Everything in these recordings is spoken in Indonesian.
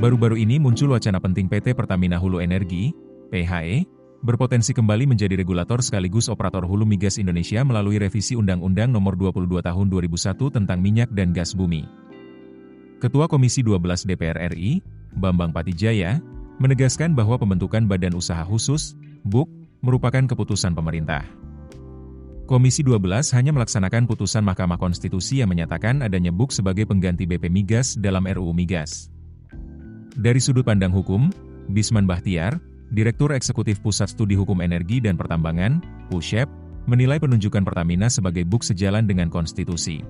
Baru-baru ini muncul wacana penting PT Pertamina Hulu Energi, PHE, berpotensi kembali menjadi regulator sekaligus operator hulu migas Indonesia melalui revisi Undang-Undang Nomor 22 Tahun 2001 tentang Minyak dan Gas Bumi. Ketua Komisi 12 DPR RI, Bambang Patijaya, menegaskan bahwa pembentukan Badan Usaha Khusus, BUK, merupakan keputusan pemerintah. Komisi 12 hanya melaksanakan putusan Mahkamah Konstitusi yang menyatakan adanya BUK sebagai pengganti BP Migas dalam RUU Migas. Dari sudut pandang hukum, Bisman Bahtiar, Direktur Eksekutif Pusat Studi Hukum Energi dan Pertambangan, PUSHEP, menilai penunjukan Pertamina sebagai BUK sejalan dengan konstitusi.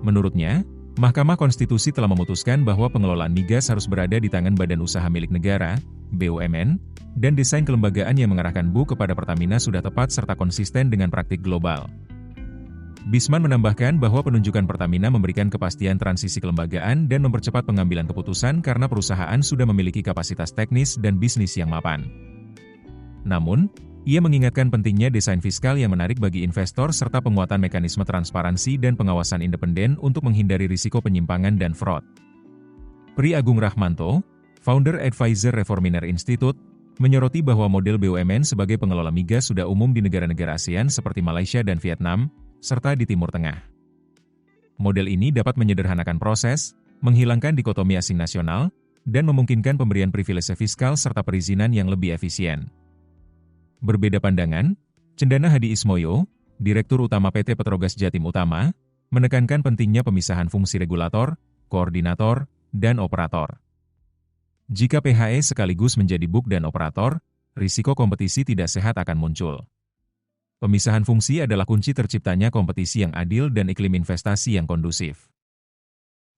Menurutnya, Mahkamah Konstitusi telah memutuskan bahwa pengelolaan migas harus berada di tangan Badan Usaha Milik Negara, BUMN, dan desain kelembagaan yang mengarahkan BUK kepada Pertamina sudah tepat serta konsisten dengan praktik global. Bisman menambahkan bahwa penunjukan Pertamina memberikan kepastian transisi kelembagaan dan mempercepat pengambilan keputusan karena perusahaan sudah memiliki kapasitas teknis dan bisnis yang mapan. Namun, ia mengingatkan pentingnya desain fiskal yang menarik bagi investor serta penguatan mekanisme transparansi dan pengawasan independen untuk menghindari risiko penyimpangan dan fraud. Pri Agung Rahmanto, founder Advisor Reforminer Institute, menyoroti bahwa model BUMN sebagai pengelola migas sudah umum di negara-negara ASEAN seperti Malaysia dan Vietnam, serta di Timur Tengah. Model ini dapat menyederhanakan proses, menghilangkan dikotomi asing nasional, dan memungkinkan pemberian privilese fiskal serta perizinan yang lebih efisien. Berbeda pandangan, Cendana Hadi Ismoyo, Direktur Utama PT Petrogas Jatim Utama, menekankan pentingnya pemisahan fungsi regulator, koordinator, dan operator. Jika PHE sekaligus menjadi BUK dan operator, risiko kompetisi tidak sehat akan muncul. Pemisahan fungsi adalah kunci terciptanya kompetisi yang adil dan iklim investasi yang kondusif.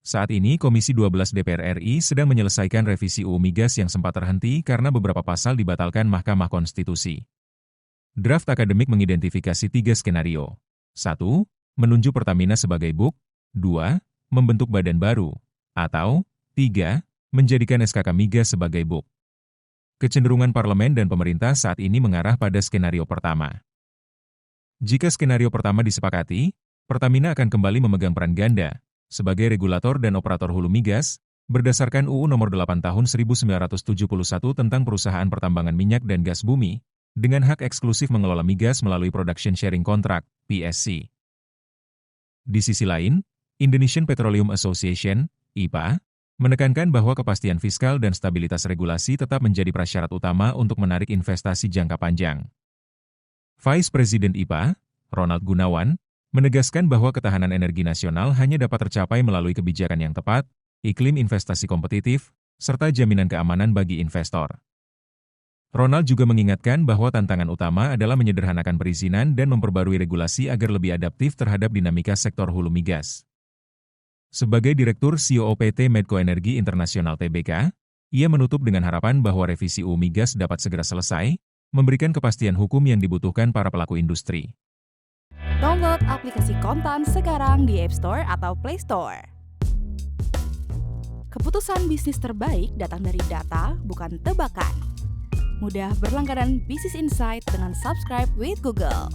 Saat ini Komisi 12 DPR RI sedang menyelesaikan revisi UU Migas yang sempat terhenti karena beberapa pasal dibatalkan Mahkamah Konstitusi. Draft akademik mengidentifikasi 3 skenario. 1. Menunjuk Pertamina sebagai BUK. 2. Membentuk badan baru. Atau 3. Menjadikan SKK Migas sebagai BUK. Kecenderungan parlemen dan pemerintah saat ini mengarah pada skenario pertama. Jika skenario pertama disepakati, Pertamina akan kembali memegang peran ganda sebagai regulator dan operator hulu migas, berdasarkan UU Nomor 8 Tahun 1971 tentang Perusahaan Pertambangan Minyak dan Gas Bumi, dengan hak eksklusif mengelola migas melalui Production Sharing Contract, PSC. Di sisi lain, Indonesian Petroleum Association, IPA, menekankan bahwa kepastian fiskal dan stabilitas regulasi tetap menjadi prasyarat utama untuk menarik investasi jangka panjang. Vice President IPA, Ronald Gunawan, menegaskan bahwa ketahanan energi nasional hanya dapat tercapai melalui kebijakan yang tepat, iklim investasi kompetitif, serta jaminan keamanan bagi investor. Ronald juga mengingatkan bahwa tantangan utama adalah menyederhanakan perizinan dan memperbarui regulasi agar lebih adaptif terhadap dinamika sektor hulu migas. Sebagai Direktur CEO PT Medco Energi Internasional Tbk, ia menutup dengan harapan bahwa revisi UU Migas dapat segera selesai, memberikan kepastian hukum yang dibutuhkan para pelaku industri. Download aplikasi Kontan sekarang di App Store atau Play Store. Keputusan bisnis terbaik datang dari data, bukan tebakan. Mudah berlangganan Business Insight dengan subscribe with Google.